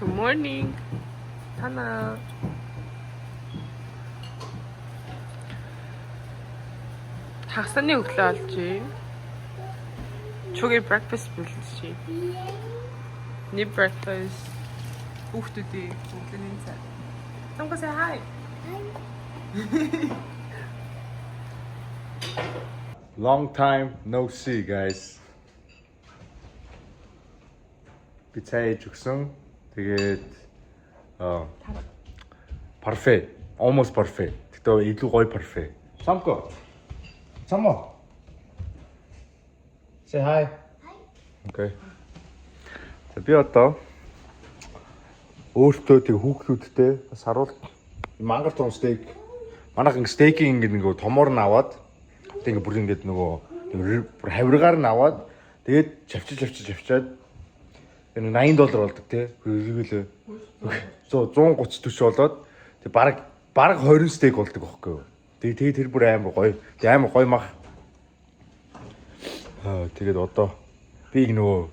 Good morning. Tana. Хагасны өглөө олж байна. Чугийн breakfast бэлдэж байна. Ни breakfast. Хүүхдүүдийн өглөөний цай. Someone say hi. Long time no see, guys. Бицээж өгсөн. Тэгээд parfait. Almost parfait. Тэгтээ илүү гоё parfait. Самко. Само. Say hi. Hi. Okay. Би одоо өөртөө тэг хүүхдүүдтэй бас харуул мангар том стейк. Манайхан стейкийн ингэ томор нь аваад тэг бүр ингэ нөгөө бүр хавиргаар нь аваад тэгээд чавчаад энэ $80 болдог тий. Хэрэглээ 130 болоод тэг баг 20 стейк болдог байхгүй юу. Тэгээд тэр бүр амар гоё. Тэг амар гоё мах. Тэгээд одоо би нөгөө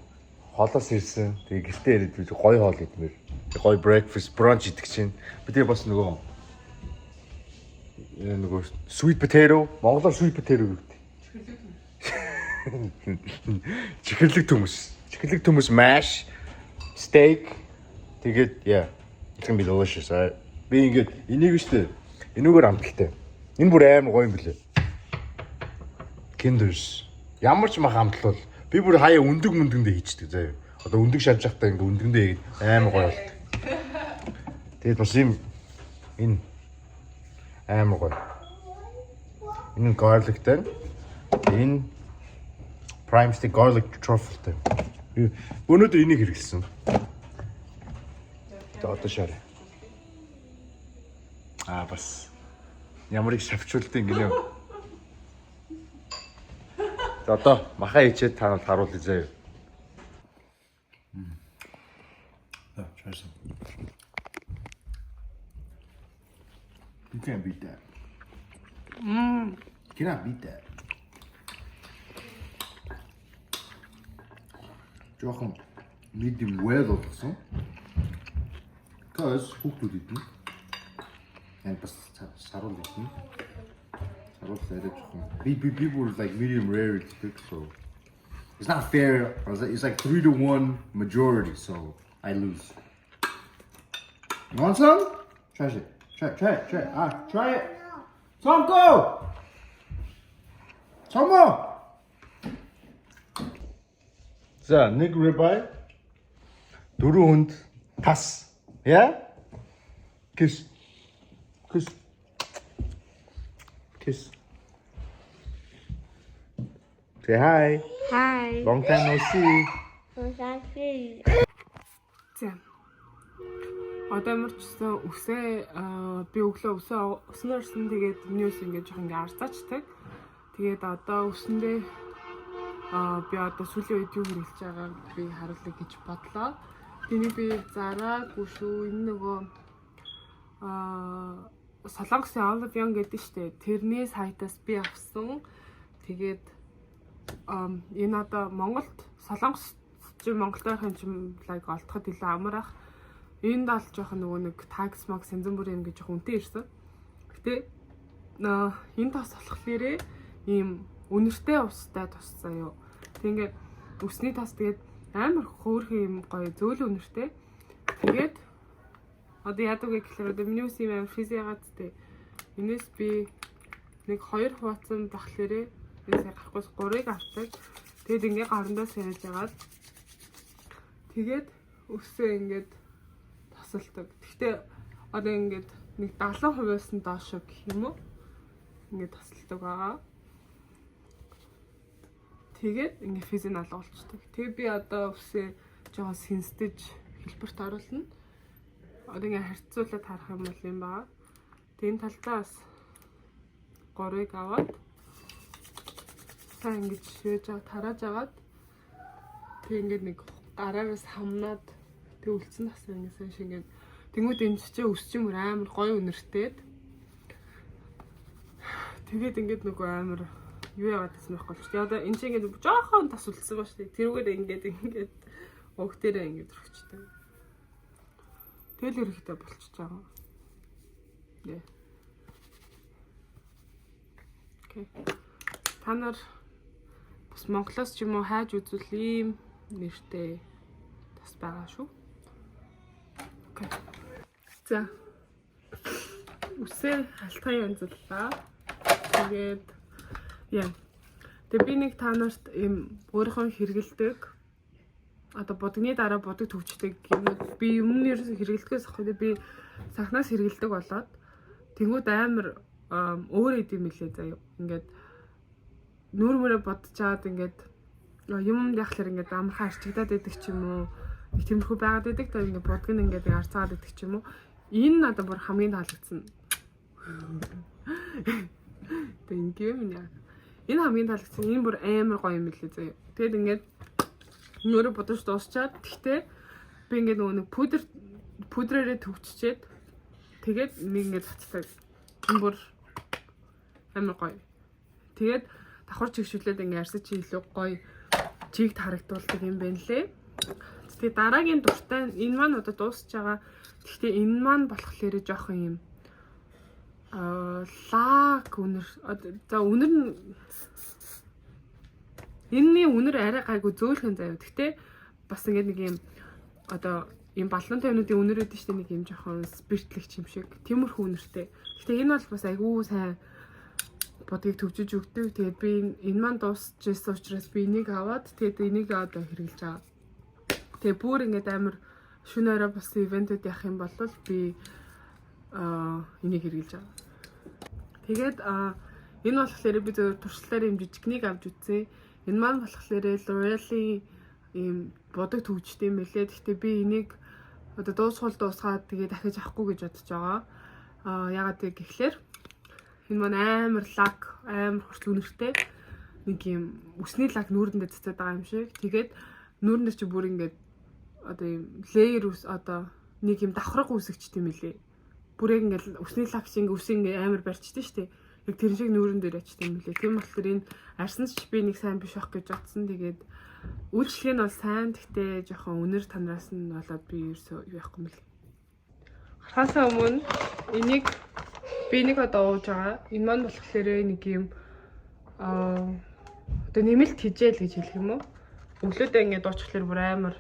холоос ирсэн. Тэгээд гэртээ ирээд би гоё хоол идмээр. Гоё breakfast brunch идэх чинь. Би тэгээ бас нөгөө sweet potato, монголоор sweet potato гэдэг. Чихэрлэг төмөс mash, steak. Тэгээд it's gonna be delicious. Би ингээд энийг штэ. Энүүгээр амталтай. Энэ бүр амар гоё юм блэ. Kinders. Ямар ч мах амтлал би бүр хаяа өндөг мөндөндөө хийчдэг заяа. Одоо өндөг шалж явахдаа ингээд өндөндөө хийгээд амар гоё болдог. Тэгээд бас юм энэ амар гоё. Энэ garlicтэй. Энэ prime steak garlic truffleтэй. Би өнөөдөр энийг хэрэглэсэн. Одоо шаарэ. Бас ямар их шавчуултын гинэ. Одоо махаа хийчээд та нарт харуулъя заяа. Try some. You can't beat that. You cannot beat that. Жоохон medium well болсон. Because хүүхдүүд идэнэ. And бас саруул идэнэ. Саруул зэрэг жоохон. Би бүр like medium rare иддэг, so it's not fair. It's like 3-1 majority, so I lose. You want some? Try it. Try it. Try it. Tom, go! Tom, За, нэг ribeye. 4 хүнд тас. Yeah? Kiss. Say hi. Hi. Long time no see. За. Одоо ямар ч гэсэн үсээ би өглөө өснөр ирсэн. Тэгээд миний үс ингээд жоохон ингээд арзаачдаг. Тэгээд одоо үсэндээ би одоо сүүлийн үед юу хэрэглэж байгааг би харуулъя гэж бодлоо. Тэнийг би зараагүй шүү. Энэ нөгөө Солонгосын Olive Young гэдэг штэ. Тэрний сайтаас би авсан. Тэгээд энэ одоо Монголд Солонгос Монголд байхын чим лайк олдоход илүү амар ах. Энд алж жоохон нөгөө нэг такс маг сэнзэн бүрийн гэж жоохон үнэтэй ирсэн. Гэтэ энэ тас болохлээрээ ийм үнэртэй устай туссан юу. Тэгээд үсний тас тэгээд амар хөөрхөн юм гоё зөөлөн үнэртэй. Тэгээд одоо яадаг вэ гэхээр одоо миний ус юм амар физ ягаад тээ. Энэс би нэг 2 хуваацсан багтлээрээ энэ сар гарахгүйс 3-ыг авдаг. Тэгээд ингээ гарандаа сэрэж ягаад. Тэгээд үсээ ингээд тасалдаг. Гэхдээ одоо ингээд нэг 70%-аас нь доош гэх юм уу? Ингээд тасалдаг байгаа. Тэгээд ингээд физин алга болчихдог. Тэгээ би одоо үсээ жоохон сэнстэж хэлбэрт оруулна. Одоо ингээд харьцуулаад харах юм бол юм байгаа. Тэгээ энэ талдаас 3-ыг аваад сайн ингээд шивэж тарааж агаад тэгээ ингээд нэг гараараас хамнаад тэг үлдсэн тасаа ингээд сайн шингээд тэнгууд энэ ч өсчин мөр амар гоё үнэртэй. Тэгээд ингээд нөгөө амар юу яагаад гэсэн байхгүй ч. Одоо энэ чинь ингээд жоохон тас үлдсэн ба шүү. Тэрүүгээр ингээд өг дээрээ ингээд өргөчтэй. Тэгэл эрэхтэй болчихж байгаа. Нэ. Окей. Та нар бас Монголоос ч юм уу хайж үзвэл ийм нэртэй бас байгаа шүү. Окей. За. Үсээ халтхан янзлаа. Тэгээд яа. Тэгээ би нэг та нарт ийм өөрийнхөө хэрэгэлдэг одоо бодгны дараа бодог төвчдөг гэмэд би өмнө нь хэрэгэлдэгээс ахад би сахнаас хэрэгэлдэг болоод тэнгууд амар өөр идэм билээ заяа. Ингээд нүүр мөрөө бодчаад ингээд юм яхахлаар ингээд амархан арчигдаад байдаг ч юм уу. Их тиймэрхүү байгаад байдаг. Тэгээ ингээд бодг нь ингээд арцаад байдаг ч юм уу. Энэ надад бүр хамгийн таалагдсан. Thank you. Энэ хамгийн таалагдсан. Энэ бүр амар гоё юм билээ заяа. Тэгэд ингээд нөрөө бодож дуусчаад тэгтээ би ингээд нөгөө нэг пудрээрээ төвччээд тэгээд нэг ингээд цацдаг. Энэ бүр амар гоё. Тэгээд давхар чигшүүлээд ингээд арсаж чи илүү гоё чигт харагдуулдаг юм байна лээ. Тэгээд дараагийн дуртай энэ маань одоо дуусч байгаа. Гэхдээ энэ маань болохоор жоохон юм лак үнэр за үнэр нь энэний үнэр арай гайгүй зөөлхөн заяа. Гэхдээ бас ингээд нэг юм одоо юм баллон тавинуудын үнэр өгдөө штэ нэг юм жоохон спиртлэгч юм шиг тиймэрхүү үнэртэй. Гэхдээ энэ бол бас айгүй сайн бодгийг төвжиж өгдөг. Тэгээд би энэ маань дуусчихсан учраас би энийг аваад тэгээд энийг одоо хэрэглэж байгаа. Тэгээд бүр ингээд амар шөнө орой бас ивентэд явах юм бол би энийг хэрэглэж байгаа. Тэгээд энэ болохоор би зөв туршлагаар юм жижигнийг авч үзье. Энэ маань болохоор L'Oreal-ийн ийм бодог төвчтэй юм байлээ. Гэхдээ би энийг одоо дуусгаад тэгээд дахиж авахгүй гэж бодож байгаа. Ягаад гэвэл энэ маань амар лак, амар хурц үнэртэй нэг юм үсний лак нүүрэндээ цацаад байгаа юм шиг. Тэгээд нүүрэндээ чи бүр ингээд одоо юм леер ус одоо нэг юм давхраг үсэгчт юм билээ. Бүр яг ингээд үсний лак шиг үс ингээд амар барьчихдээ штэ. Яг тэр шиг нүүрэн дээр ачтай юм билээ. Тийм болохоор энэ арсанч би нэг сайн биш байх гэж бодсон. Тэгээд үйлчлэг нь бол сайн. Гэхдээ жоохон үнэр танараас нь болоод би ерөөсөө яахгүй мэл. Харахаасаа өмнө энийг би нэг одоо ууж байгаа. Энэ маань болохоор нэг юм одоо нэмэлт хижээл гэж хэлэх юм уу? Өглөөдөө ингээд дуучхлаар бүр амар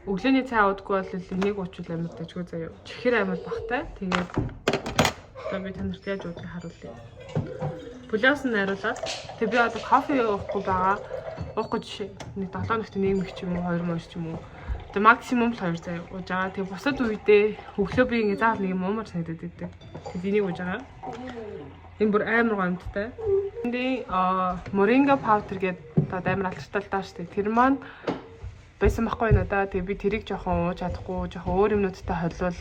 өглөөний цай уудаггүй бол энийг уучвал амар дажгүй заяа. Чихэр амар багтай. Тэгээд одоо би танарт яаж уудгийг харуулъя. Пулаас нь найруулаад тэг би одоо кофе уухгүй байгаа. Уухгүй жишээ нэг 7 хоногт нэмэх ч юм уу 2 мөн ч юм уу. Тэг максимум 2 заяа ууж байгаа. Тэг бусад үедээ өглөө би ингээд заавал нэг юм уумар санагдаад байдаг. Тэг энийг ууж байгаа. Энэ бүр амар гомдтой. Энд моринга паудер гэдэг одоо амар алдартай штэ. Тэр маань байсан байхгүй надаа. Тэгээ би тэрийг жоохон ууж чадахгүй, жоохон өөр юмнуудтай холвол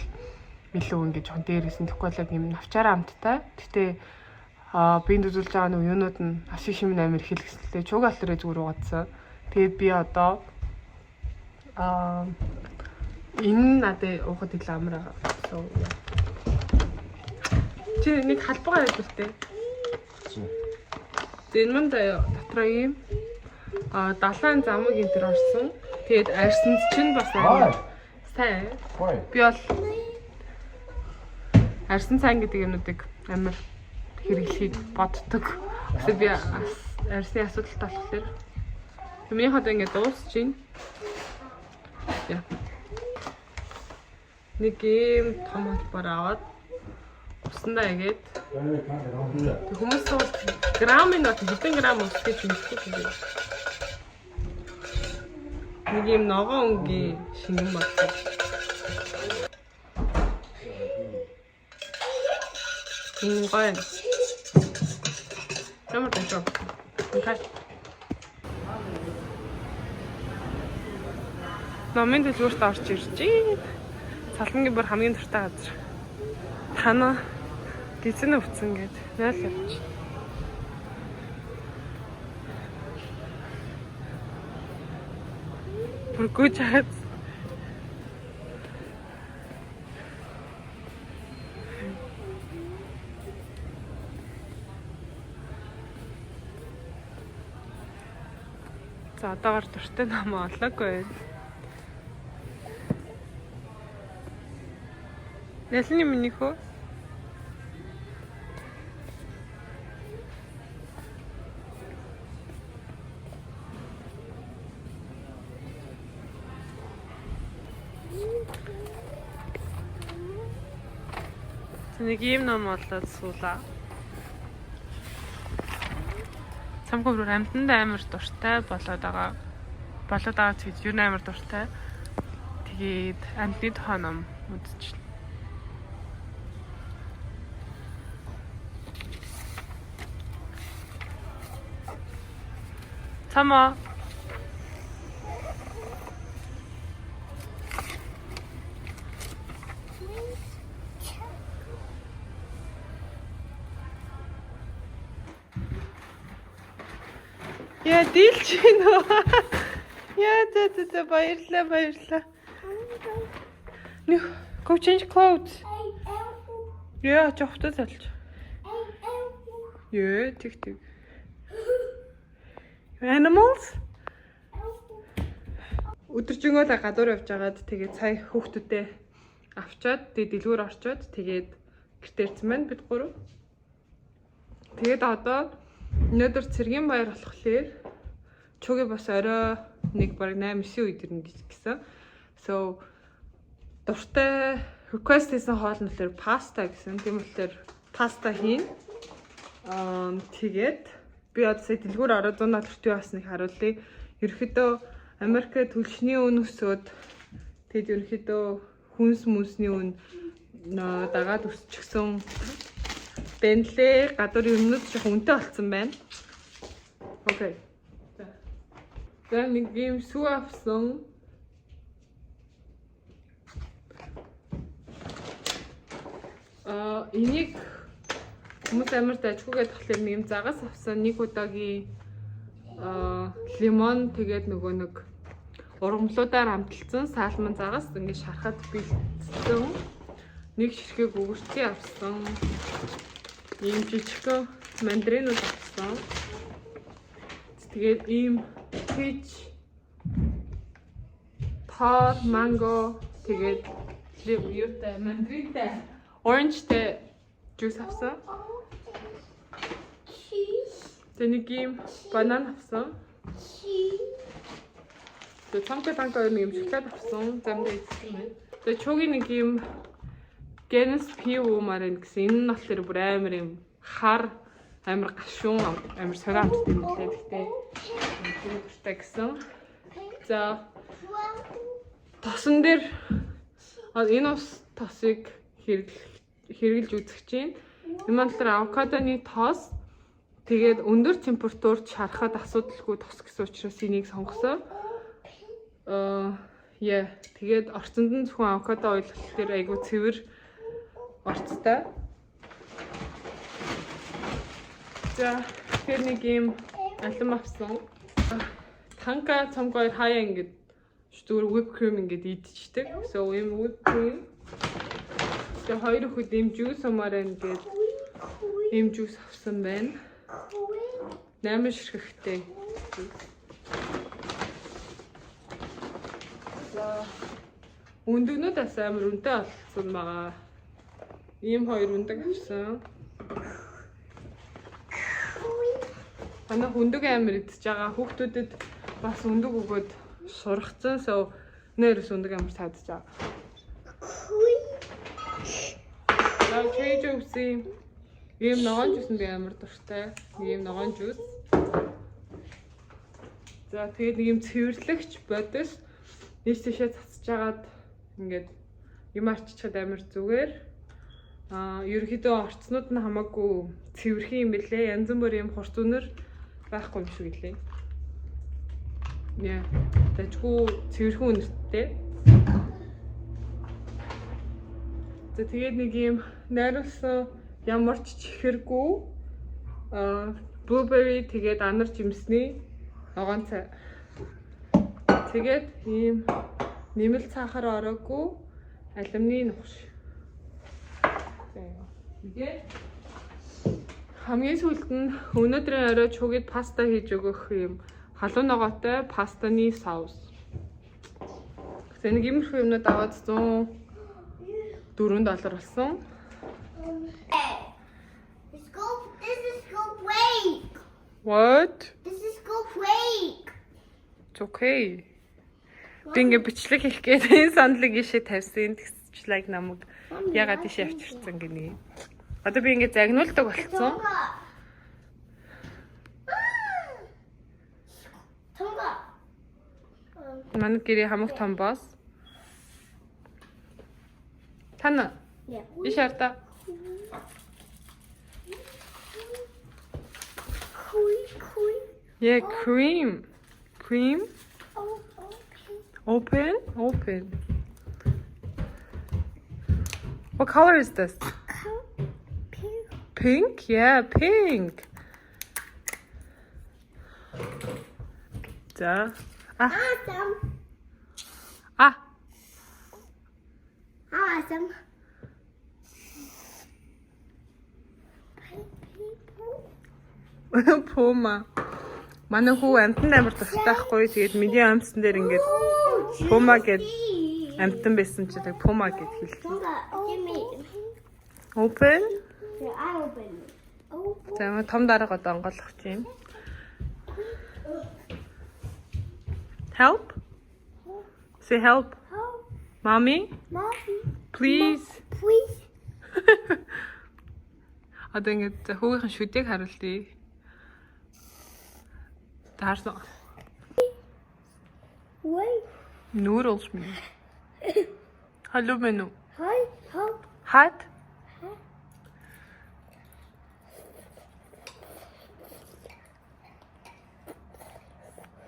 илүү ингээд жоохон дээрээс нь тэгэхгүй л юм навчаараа амттай. Гэтэ бинд үзүүлж байгаа нэг юунууд нь ашиг шимэн амир хэлгэслээ. Чуг алтрээ зүгээр угаадсан. Тэгээд би одоо энэ надад уухад ил амар байгаа. Чи нэг халбага яд үлтэй. Энэ манд дотроо ийм 70 замаг энэ төр орсон. Тэгээд арьсанд чинь бас амар сайн. Би бол арьсан сайн гэдэг юмнуудыг амар хэрэглэхийг боддог. Kasi би арьсны асуудалтай болохоор миний хад ингээд дуусч байна. Яа. Нэг юм том холбоор аваад усандаа игээд хүмүүс грамын нот хэдэн грамм устэй ч юмшгүй юм. Нэг юм ногоон өнгийн шингэн болдог. Гой. Ямар тэнцээ. Окей. Номын дэлгүүрт орж ирж байна. Салгангийн бүр хамгийн дуртай газар. Тана гизэн өвцөн гээд 0 явж. Бүргүүж хаад. За одоогор дуртай ном олоогүй. Нэлний миний хөө. Нэг юм ном болоод суулаа. Цамхаг руу амьтанд амар дуртай болоод байгаа гэж юу амар дуртай. Тэгээд амьтны тухай ном үзчихлээ. Цамаа яа дийлч нөө. Яа тэ баярлаа. No, go change clothes. Yeah, жохтой залж. Yeah, тэг. Animals? Өдөржингөө л гадуур явж агаад тэгээд сая хүүхдүүдээ авчаад тэгээд дэлгүүр орчоод тэгээд гэртээрсэн байна бид гурав. Тэгээд одоо өнөөдөр цэргийн баяр болохоор чуги бас орой нэг баг 8-9 үед ирнэ гэсэн. So дуртай request хийсэн хоол нь болохоор паста гэсэн. Тийм болохоор паста хийн. Тэгээд би одоо сая дэлгүүр ороод 100 төртөө басныг харуулъя. Ерөнхийдөө Америк төлшний үн өсөөд тэгэд ерөнхийдөө хүнс мүнсний үн дагаад өсчихсөн. Бентлey гадуурын өмнөд их үнэтэй болсон байна. Окей. За нэг юм сүү авсан. Энийг хүмүүс амар дажгүйгээд болохоор нэг юм загас авсан. Нэг удаагийн лимон тэгээд нөгөө нэг ургамлуудаар амталсан салман загас ингээд шарахад бэлдсэн. Нэг ширхэг өгөрчий авсан. Ийм жижигхэн мандаринууд авсан. Тэгээд ийм peach, тар, манго, тэгээд юутай мандаринтай, оранжтай жуус авсан. Тэгээд ийм банан авсан. Тэгээд цамхаг нэг юм шоколад авсан. Замдаа идсэн байна. Тэгээд чугийн нэг юм Guinness пиво марин гэсэн. Энэ нь болохоор бүр амар юм хар амар гашуун амар сороо амт юм лээ. Гэхдээ гүртэй гэсэн. За тосон дээр энэ ус тосыг хэрэглэж үзэх чинь. Энэ болохоор авокадоны тос. Тэгээд өндөр температурт шарахад асуудалгүй тос гэсэн учраас энийг сонгосон. Тэгээд орцонд нь зөвхөн авокадо ойл болохоор айгүй цэвэр орцтой. За тэр нэг юм алам авсан. Танка цамгаар хаяа ингээд зүгээр whip cream ингээд идчихдэг. So ийм whip cream. Тэгээд хоёр хүүд ийм juice амаараа ингээд ийм juice авсан байна. 8 ширхэгтэй. За өндөгнүүд бас амар үнэтэй болсон байгаа. Ийм хоёр өндөг авсан. Манай өндөг амар идэж байгаа. Хүүхдүүдэд бас өндөг өгөөд сургацсан. So нэрс өндөг амар таадаж байгаа. За чейж өгсөн. Ийм ногоон жуус нь би амар дуртай. Ийм ногоон жуус. За тэгээд нэг юм цэвэрлэгч бодос нийт тийшээ цацж агаад ингээд юм арччихад амар зүгээр. Ерөнхийдөө орцнууд нь хамаагүй цэвэрхэн юм бэлээ. Янз бүрийн хурц үнэр байхгүй юм шиг гэлээ. Яа, дажгүй цэвэрхэн үнэртэй. За тэгээд нэг юм найруулсан ямар ч чихэргүй blueberry тэгээд анар жимсний ногоон цай. Тэгээд ийм нэмэлт сахар ороогүй алюминий нугш. Тэгээд хамгийн сүүлд нь өнөөдрийн орой чугид паста хийж өгөх юм халуун ногоотой пастаны соус. Нэг иймэрхүү юмнууд аваад 140 $4 болсон. This is go break. What? This is go break. It's okay. Би ингээ бичлэг хийх гээд энэ сандлыг ишээ тавьсан. Тэгсчлэг намайг ягаад ишээ авчирсан гинэ. Одоо би ингээ загнуулдаг болцсон. Tonga. Манай гэрээ хамаг том боос. Тана. Yeah. Иш харта. Cream. Yeah, cream. Cream. Oh, okay. Open. What color is this? Pink. Pink? Yeah, pink. 자. Awesome. 아. Awesome. Пума. Манай хүү амтан амар дуртай байхгүй. Тэгээд миний амтсан дээр ингээд Puma гэд амтан байсан чи тэг Puma гэд хэлсэн. Tonga, give me. Open. Here, I open it. Open. За манай том дарга одоо онгойлгох юм. Help. Say help. Help. Mommy, Mommy. please. Please. Одоо ингээд хүүгийнхэн шүдийг харуулъя. Таарсан. Wait. Noodles мэн. Hallo меню. Hi. Help. Hot.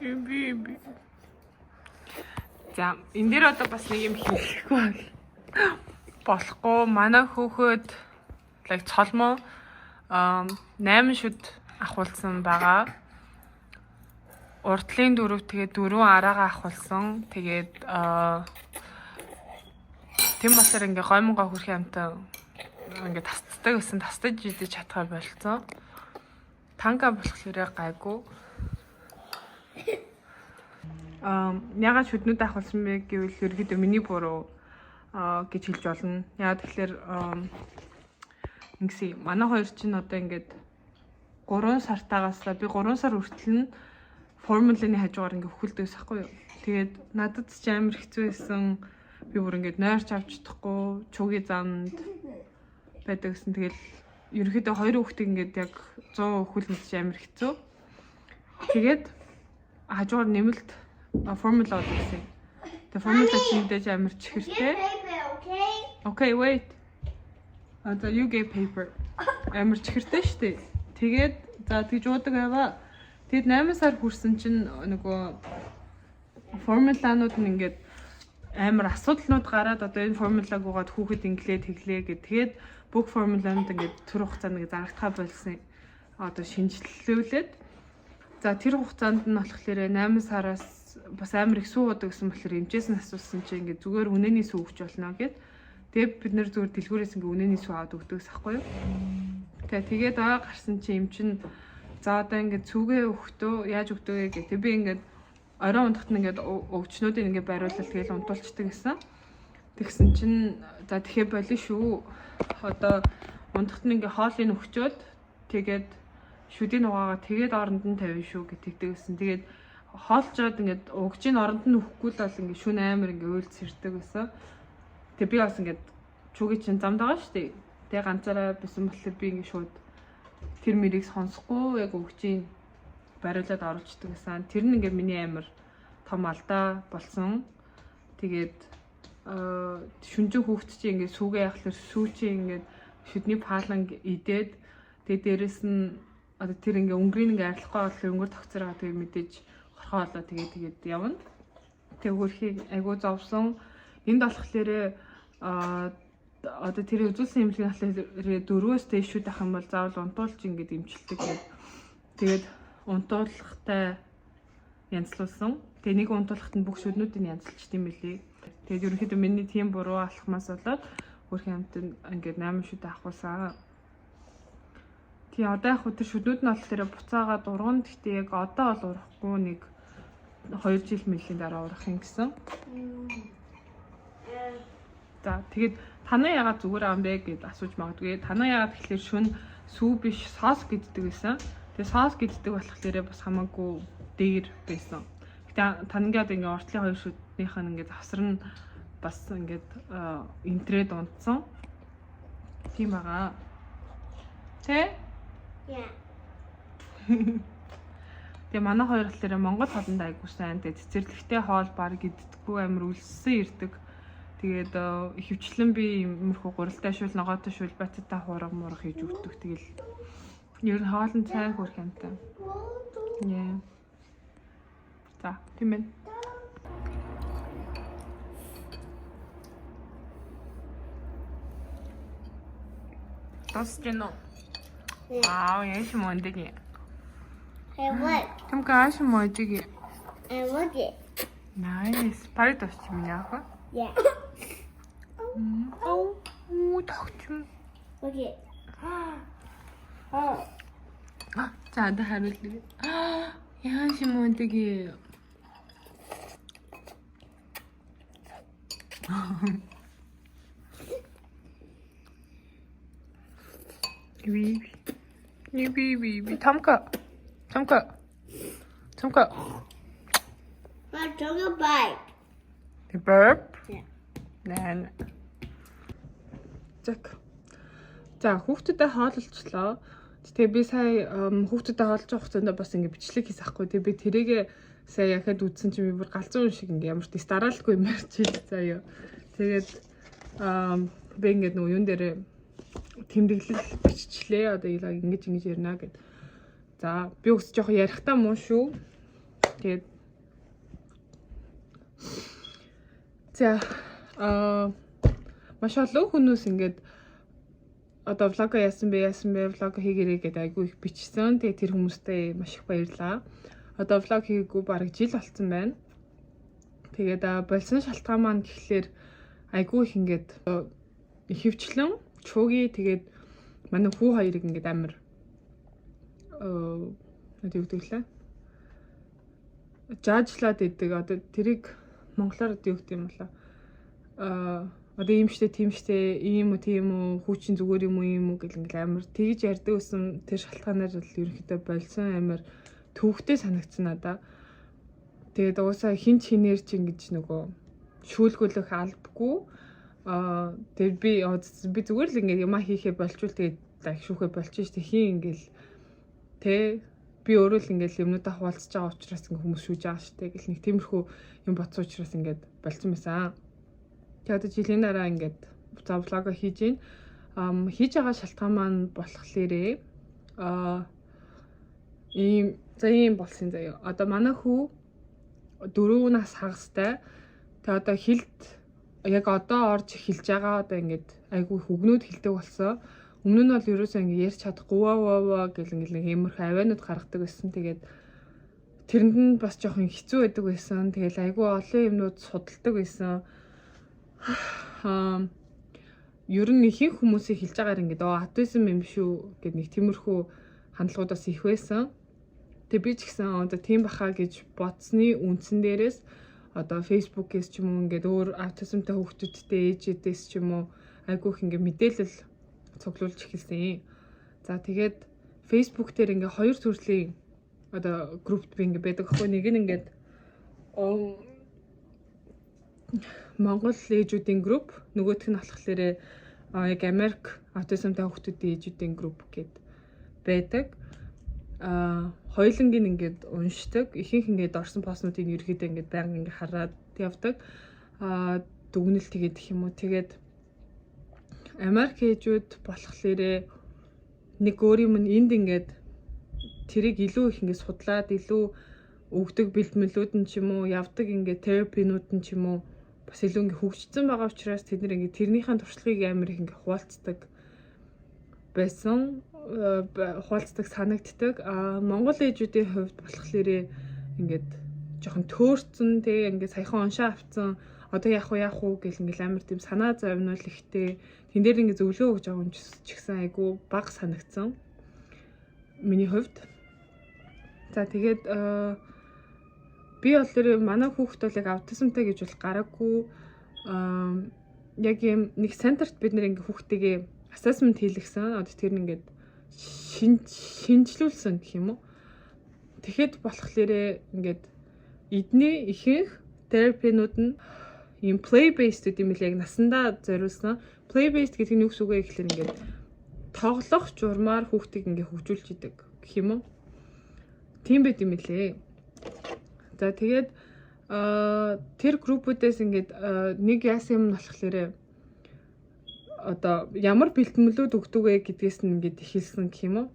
Иби. За, энэ дээр одоо бас нэг юм хийхгүй болохгүй. Манай хүүхэд like цолмоо 8 шүд ахуулсан байгаа. Урдлын 4 тэгээд 4 араагаа ахуулсан. Тэгээд тэм басаар ингээ гомгоо хүрх юмтай ингээ тасцдаг гэсэн тастаж идэж чадхаар болцсон. Танга болохоор гайгүй. Ягаад шүднүүд ахуулсан бэ гэвэл ерөөдөө миний буруу гэж хэлж болно. Ягаад тэгэхээр ингэсэн манай хоёр чинь одоо ингээд 3 сартаагаас би 3 сар хүртэл нь формулын хажуугаар ингээд хөхөлдөөс ахгүй юу. Тэгээд надад ч амар хэцүү байсан. Би бүр ингээд нойрч авч чадахгүй, чугийн замд байдаг гэсэн. Тэгэл ерөөдөө хоёр хүүхдийг ингээд яг 100 хөхөлдөж амар хэцүү. Тэгээд хажуугаар нэмэлт формула болдог гэсэн. Тэгээд формула чинь мэдээж амар чихэртэй. Okay. Okay, wait. Одоо you get paper. Амар чихэртэй шүү дээ. Тэгээд за тэгж уудаг байваа. Тэгэд 8 сар хүрсэн чинь нөгөө формуланууд нь ингээд амар асуудлнууд гараад одоо энэ формулаг угаад хүүхэд инглээ тэглээ гэд. Тэгээд бүх формуланууд ингээд тэр хугацаанд ингээд зарагдхаа болсон. Одоо шинжилүүлээд за тэр хугацаанд нь болохоор 8 сараас бас амар их суудаг гэсэн болохоор эмчээс нь асуусан чинь ингээд зүгээр үнэний сүү өгч болно гэд. Тэгээд бид нэр зүгээр дэлгүүрээс ингээ үнэний сүү аваад өгдөгс ахгүй юу. Тэгээд гарсан чинь эмч нь за одоо ингээ цүгээ өгтөө яаж өгдөө гэх. Тэг би ингээ оройн ундахт нь ингээ өвчнүүдийг ингээ бариулал тэгэл унтуулцдаг гэсэн. Тэгсэн чинь за тэгэхээр болио шүү. Одоо ундахт нь ингээ хоолыг өгчөөд тэгээд шүдийн угаагаа тэгээд оронд нь тавина шүү гэж тэгдэгсэн. Тэгээд хоолжоод ингээ угжийн оронд нь өгөхгүй л бол ингээ шүн амар ингээ уйлц ирдэг гэсэн. Тэг би бас ингээд чүгийн чинь замд байгаа шүү дээ. Тэг ганцаараа бисэн болохоор би ингээд шууд тэр мэрийг сонсохгүй яг өгчийн бариулаад оруулцдаг гэсэн. Тэр нь ингээд миний амар том алдаа болсон. Тэгээд шүнжин хүүхд чинь ингээд сүүгээ яхахлаар сүү чинь ингээд шүдний пааланг идээд тэгээд дээрэс нь одоо тэр ингээд өнгөрийн ингээд арилахгүй болохоор өнгөр тогцороо тэгээд мэдээж хорхоо болоо тэгээд явна. Тэг хөрхий айгуу зовсон. Энд болохоор одоо тэр үзүүлсэн имлэгийн болохоор 4-өөс дээшүүд ах юм бол заавал унтуулж ингээд имчилдэг гэдэг. Тэгээд унтуулахтай янзлуулсан. Тэгээ нэг унтуулахт нь бүх шүднүүдийг янзлж тийм билий. Тэгээд ерөнхийдөө миний тийм буруу алхмаас болоод хөрхийн амтнд ингээд 8 шүд авахулсан. Тий одоо яг тэр шүднүүд нь болохоор буцаагаад урган гэхдээ яг одоо бол урахгүй нэг 2 жил мөлийн дараа урах юм гэсэн. За тэгээд танаа ягаад зүгээр аав бэ гэд асууж магадгүй. Танаа ягаад тэгэхээр шүн сүү биш соос гэддэг байсан. Тэгээд соос гэддэг болохоор бас хамаагүй дээр байсан. Гэтэ танангийн одоо ингээ ортлын хоёр шүднийх нь ингээ завсар нь бас ингээд интернет унтсан. Тийм байгаа. Тэ? Yeah. Тэгээ манай хоёр болохоор Монгол хоолнд айгуу сайн. Тэгээ цэцэрлэгтэй хоол баг иддэггүй амир үлссэн ирдэг. Тэгээд хөвчлэн би иймэрхүү гуралтай шүүл, ногоотой шүүл, баттай хуурга муурга хийж өгдөг. Тэгэл ер нь хоолнд сайн хөрх юмтай. Яа. За, тийм ээ. Тосчно. Вау, яа шиг мондөг. Hey, what? Тамка ааш модыг. And look it. Nice. Пари тосч минь яах вэ? Yeah. Оо, тогтсон. Look it. Oh. За, одоо хариулъя. Яа шиг мондөг. Би. Тамка. I took a bite. The burp. Yeah. Наа. Зак. За, хүүхдүүдэд хооллолчлоо. Тэгээ би сая хүүхдүүдэд хоолж байгаа хугацаанд бас ингэ бичлэг хийсэн хгүй. Тэгээ би тэрийгээ сая яхад үзсэн чинь би бүр галзуу шиг ингэ ямар ч дараалалгүй юм ярьж ийл заяа. Тэгээд би ингэ нөгөө юун дээр тэмдэглэл биччихлээ. Одоо ингэж ярина гэд. За, би өс жоох ярихтаа муу шүү. Тэгээд за маш олон хүмүүс ингээд одоо влог яасан бэ влог хийгэрэй гэдэг айгүй их бичсэн. Тэгээд тэр хүмүүстээ маш их баярлалаа. Одоо влог хийгээгүй бараг жил болсон байна. Тэгээд болсон шалтгаан маань гэхлээр айгүй их ингээд хөвчлэн чууги тэгээд манай хүү хоёрыг ингээд амар юу гэдэг лээ. Жажлаад идэг. Одоо тэрийг монголоор юу гэдэг юм болоо. Одоо ийм штэ тийм штэ ийм үү тийм үү хүүчин зүгээр юм уу гэл ингээл амар тэгж ярьдаг гэсэн тэр шалтгаанаар л ерөнхийдөө болсон амар төвхтэй санагдсан надаа. Тэгээд уусаа хин ч хинээр ч ингэж нөгөө шүүлгүүлэх албагүй. Тэгээд би зүгээр л ингээд яма хийхээ болчвол тэгээд их шүүхэ болчих штэ хин ингээл тэ би өөрөө л ингээл юмнуудаа хуваалцаж байгаа учраас ингээ хүмүүс шүүж байгаа штэ гэл нэг тиймэрхүү юм бодсон учраас ингээд болцсон байсан. Тэгээд жилийн дараа ингээд влог хийж гин. Хийж байгаа шалтгаан маань болохлээрээ ийм болсон заяа. Одоо манай хүү 4 нас хагастай. Тэгээд одоо хилд яг одоо орж эхэлж байгаа. Одоо ингээд айгүй хөгнөөд хилдэг болсон. Өмнө нь бол ерөөсөө ингэ ярьж чадахгүй ваа гэл ингээл нэг иймэрхүү авианууд гаргадаг байсан. Тэгээд тэрэнд нь бас жоохон хэцүү байдаг байсан. Тэгэл айгүй олон юмнууд судалдаг байсан. Ер нь ихэнх хүмүүсийн хэлж байгаагаар ингээд аутизм юм шүү гэд нэг тиймэрхүү хандлагуудаас их байсан. Тэгээ би ч гэсэн одоо тийм баха гэж бодсны үндсэн дээрээс одоо фейсбુકээс ч юм уу ингээд өөр аутизмтай хүүхдүүдтэй ээжүүдээс ч юм уу айгүй их ингээд мэдээлэл цуглуулж эхэлсэн. За тэгээд Facebook дээр ингээ хоёр төрлийн одоо группт би ингээ байдаг аахгүй. Нэг нь ингээд Монгол ээжүүдийн групп, нөгөөх нь болохоор яг Америк аутизмтай хүүхдүүдийн ээжүүдийн групп гэд байдаг. Хоёулангийн ингээд уншдаг. Ихэнх ингээд орсон постнуудыг ерөөхдөө ингээд байнга ингээ хараад явдаг. Дүгнэлт тэгээд гэх юм уу. Тэгээд Америк ээжүүд болохлээрээ нэг өөр юм энд ингээд тэрийг илүү их ингээд судлаад илүү өгдөг бэлтгэлүүд нь ч юм уу явдаг ингээд терапинууд нь ч юм уу бас илүү ингээд хөгжсөн байгаа учраас тэд нэг ингээд тэрнийхэн туршлагыг амар их ингээд хуваалцдаг байсан. Хуваалцдаг санагддаг. Монгол ээжүүдийн хувьд болохлээрээ ингээд жоохон төөрцөн тэгээ ингээд саяхан уншаа авцсан одоо яах вэ гэл ингээл амар тийм санаа зовнол ихтэй тэн дээр ингээ зөвлөө өгж байгаа юм ч гэсэн айгу бага санагдсан миний хувьд. За тэгээд би бол тэр манай хүүхэд бол яг аутизмтай гэж бол гараагүй яг юм нэг центрт бид нэр ингээ хүүхдтэйгээ assessment хийлгсэн. Одоо тэр нь ингээд шинжлүүлсэн гэх юм уу. Тэгэхэд болохоор ингээд эдний ихэнх терапинууд нь юм play based гэдэг юм л яг насандаа зориулсан. Play based гэдэг нь юу гэсэн үг вэ гэхээр ингээд тоглох журмаар хүүхдийг ингээ хөгжүүлж идэг гэх юм уу. Тийм байт юм лээ. За тэгээд тэр группүүдээс ингээд нэг яасан юм болохоор одоо ямар бэлтгэлүүд өгдөг вэ гэдгээс нь ингээд ихэлсэн гэх юм уу.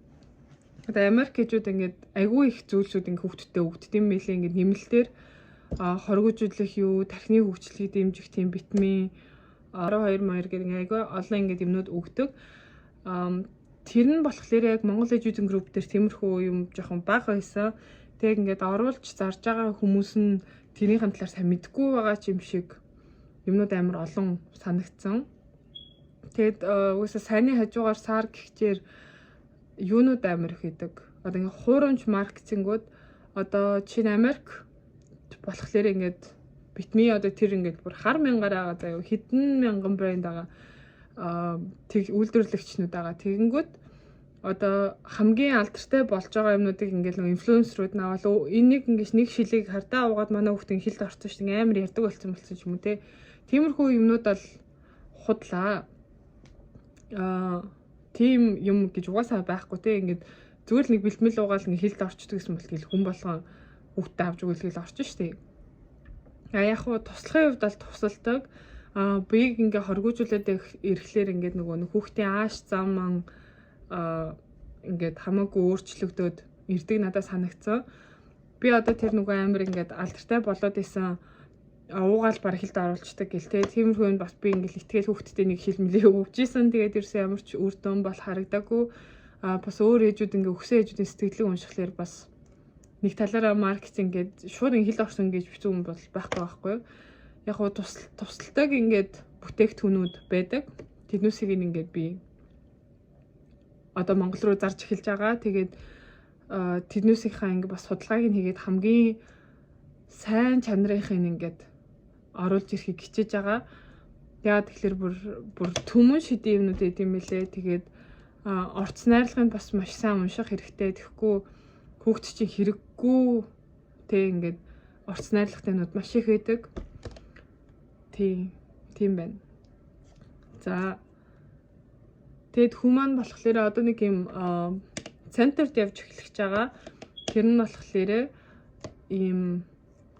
Одоо Америкчууд ингээд айгүй их зүйлсүүд ингээд хүүхдтэй өгдөг юм байлээ ингээд нэмэлтээр хоригжуулах юу, тархины хөгжлийг дэмжих тийм витамин 12 маяр гэх айгүй олон ингээд юмнууд өгдөг. Тэр нь болохоор яг Монгол эжүүдийн групп дээр тиймэрхүү юм жоохон бага байсан. Тэг ингээд оруулж зарж байгаа хүмүүс нь тэрийн талаар сайн мэдгүй байгаа ч юм шиг юмнууд амар олон санагдсан. Тэгэд уусаа сайнны хажуугаар сар гихчээр юунууд амар их идэг. Одоо ингээд хуурамч маркетингууд одоо Чин Америк болохоор ингээд битми одоо тэр ингээд бүр хар мянгаараа заяа хэдэн мянган брэнд байгаа тэг үйлдвэрлэгчнүүд байгаа. Тэгэнгүүт одоо хамгийн алдартай болж байгаа юмнуудыг ингээд нэг инфлюенсерүүд навал энийг ингээд нэг шилийг хардаа уугаад манай хүүхдийн хилд орсон шүү дээ амар ярддаг болсон ч юм уу те. Тиймэрхүү юмнууд бол худлаа. Тийм юм гэж угаасаа байхгүй те. Ингээд зүгээр л нэг бэлтмэл уугаал ингээд хилд орчдөг гэсэн бол тэгэл хүн болгон хүүхдээ авч өгөөлгээл орчин шүү дээ. Яг хуу туслахын хувьд бол тусалдаг. Биеийг ингээ хоргоожуулаад ирэхлээр ингээд нөгөө хүүхдийн ааш зам ингээд хамаагүй өөрчлөгдөөд ирдэг надад санагцсан. Би одоо тэр нөгөө амир ингээд алдартай болоод исэн уугаал бараг хилд оруулцдаг гэл те. Тиймэрхүү нь бас би ингээд итгэл хүүхдтэй нэг хил мөлий өвжсэн. Тэгээд ерөөсөө ямар ч үр дүн бол харагдаагүй. Бас өөр ээжүүд ингээ өксөн ээжүүдийн сэтгэлийг уншихлаар бас нэг талаараа маркетинг гээд шууд хил орсон гэж бичсэн юм бол байхгүй юу. Яг хуу тусалдаг ингээд бүтээгдэхүүнүүд байдаг. Тэднүүсийг ингээд би одоо Монгол руу зарж эхэлж байгаа. Тэгээд тэднүүсийнхаа ингээд бас судалгааг нь хийгээд хамгийн сайн чанарынхыг ингээд оруулж ирэхийг хичээж байгаа. Яагаад тэгэхээр бүр төмөн шидийн юмнууд эд юм лээ. Тэгээд орц найрлагыг бас маш сайн унших хэрэгтэй. Тэгэхгүй хүүхд чинь хэрэггүй тэг ингээд орц найрлагтайнууд маш их байдаг. Тийм байна. За тэгэд хүмүүс болохоор одоо нэг юм центрт явж эхлэж байгаа. Тэр нь болохоор ийм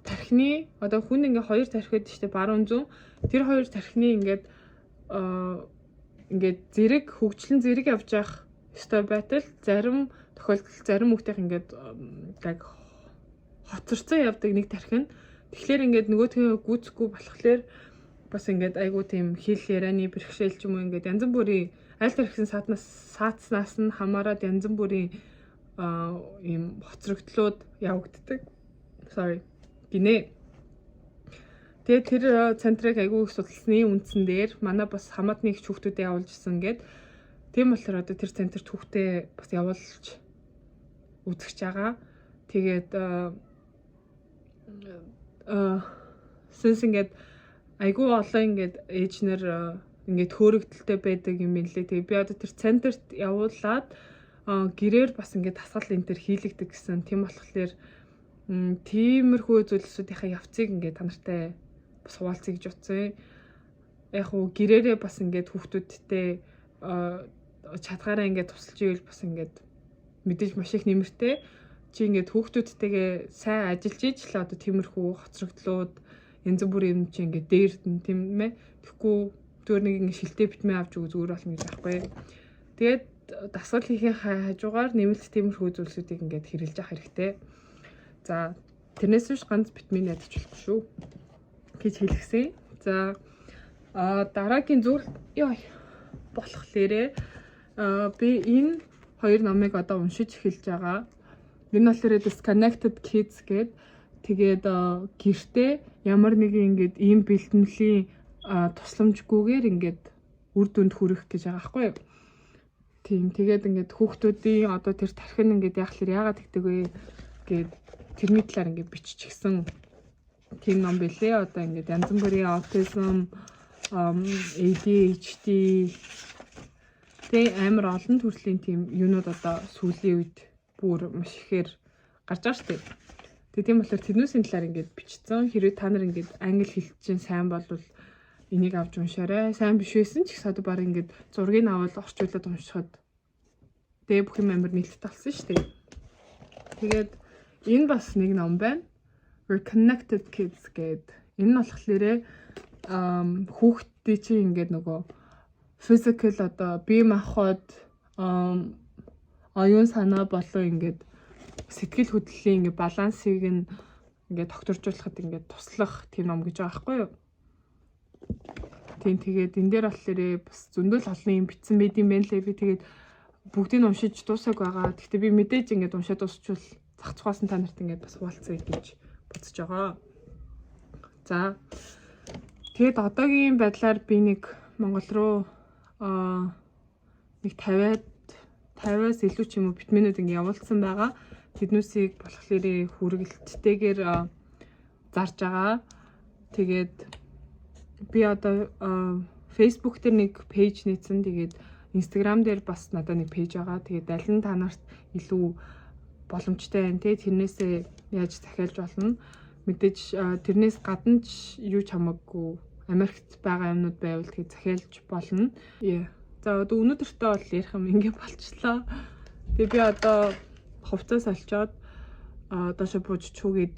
тархины одоо хүн ингээ хоёр тархи байдаг шүү дээ баруун зүүн. Тэр хоёр тархины ингээд зэрэг хөгжлөн зэрэг явж явах ёстой байтал зарим тохиолдолд зарим хүүхдийн ингээд яг хоцорцсон явдаг нэг тархи нь. Тэгэхээр ингээд нөгөөдгөө гүйцэхгүй болохоор бас ингээд айгуу тийм хэл ярианы бэрхшээл ч юм уу ингээд янз бүрийн аль тархин саацнаас нь хамаарад янз бүрийн ийм хоцрогдлууд явагддаг. Гинэ. Тэгээд тэр центрыг айгүй их судалсны үндсэн дээр манай бас хамаатны их хүүхдүүдэд явуулжсэн гээд тийм болохоор одоо тэр центрт хүүхдээ бас явуулж үзэж байгаа. Тэгээд сэнс ингээд айгүй олон ингээд ээжнэр ингээд хөөрөгдөлтэй байдаг юм лээ. Тэгээ би одоо тэр центрт явуулаад гэрээр бас ингээд дасгал энэ төр хийлэгдэг гэсэн. Тийм болохоор тиймэрхүү зүйлсүүдийнхаа явцыг ингээд та нартай бас хуваалцъя гэж утсан. Яг уу гэрээрээ бас ингээд хүүхдүүдтэй чадгаараа ингээд тусалж ивэл бас ингээд мэдээж маш их нэмэртэй. Чи ингээд хүүхдүүдтэйгээ сайн ажиллаж иж л одоо тиймэрхүү хоцрогдлууд янз бүрийн юм чи ингээд дээр тийм ээ. Тэгэхгүй зүгээр нэг ингээд шилтэй битмээ авч өгөө зүгээр болно гэж байхгүй. Тэгээд дасгал хийхээ хажуугаар нэмэлт тиймэрхүү зүйлсүүдийг ингээд хэрэгжилж авах хэрэгтэй. За тэрнээс биш ганц битмийн ядаж болохгүй шүү гэж хэлгсэн. За дараагийн зүйл болохлээрээ би энэ хоёр номыг одоо уншиж эхэлж байгаа. Энэ болохоор Disconnected Kids гэдэг. Тэгээд гэртээ ямар нэгэн ингээд ийм бэлтгэлийн тусламжгүйгээр ингээд үр дүнд хүрэх гэж байгаа байхгүй юу? Тийм. Тэгээд ингээд хүүхдүүдийн одоо тэр тархин ингээд яагаад тэгдэг вэ гэд тэрний талаар ингээд биччихсэн тийм ном билээ. Одоо ингээд янз бүрийн аутизм ADHD тэг амар олон төрлийн тийм юунууд одоо сүүлийн үед бүр маш ихээр гарч байгаа шүү дээ. Тэг тийм болохоор тэрнүүсийн талаар ингээд бичсэн. Хэрвээ та нар ингээд англи хэлж чинь сайн болвол энийг авч уншаарай. Сайн биш байсан ч их сад баг ингээд зургийг аваад орчуулад уншихад тэг бүх юм амар нээлттэй болсон шүү дээ. Тэгээд энэ бас нэг ном байна. Reconnected Kids гэдэг. Энэ нь болохоор хүүхдтэй чинь ингээд нөгөө physical одоо бие махбод оюун санаа болон ингээд сэтгэл хөдлөлийн ингээд балансыг ингээд тогтворжуулахад ингээд туслах тийм ном гэж байгаа байхгүй юу? Тийм тэгээд энэ дээр болохоор бас зөндөл олон юм бичсэн байд юм байна лээ. Би тэгээд бүгдийг нь уншиж дуусаагүй байгаа. Гэхдээ би мэдээж ингээд уншаад дуусчвал зах цугаас нь та нарт ингээд бас хуваалцъя гэж бодож байгаа. За тэгээд одоогийн байдлаар би нэг Монгол руу нэг 50-аас илүү ч юм уу витаминууд ингээд явуулсан байгаа. Тэднүүсийг болохоор хүргэлттэйгээр зарж байгаа. Тэгээд би одоо Facebook дээр нэг пэйж нээсэн. Тэгээд Instagram дээр бас надад нэг пэйж байгаа. Тэгээд аль нь та нарт илүү боломжтой байна те. Тэрнээсээ яаж захиалж болно. Мэдээж тэрнээс гадна ч юу ч хамаагүй Америкт байгаа юмнууд байвал тэгээд захиалж болно. За одоо өнөөдөртөө бол ярих юм ингэ болчлоо. Тэгээд би одоо хувцас олчоод доошо бууж чүгээд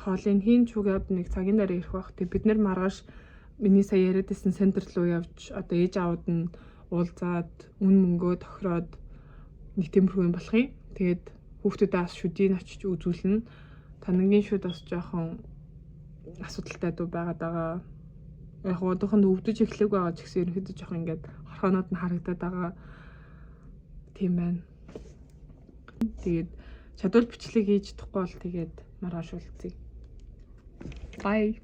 хоолыг хийн чүгээд нэг цагийн дараа ирэх байх. Тэгээд бид нэр маргааш миний сая яриад байсан центр руу явж одоо ээж аауд нь уулзаад үн мөнгөө тохироод нэг тиймэрхүү юм болох юм. Тэгээд хүүхдүүдээ шүдийг очиж үзүүлнэ. Танагийн шүд бас жоохон асуудалтай дүү байгаад байгаа. Яг одоохон өвдөж эхлэх байгаа ч гэсэн ерөнхийдөө жоохон ингээд хорхоонууд нь харагдаад байгаа. Тийм байна. Тэгээд чадвал бичлэг хийж чадахгүй бол тэгээд маргааш уулзъя. Bye.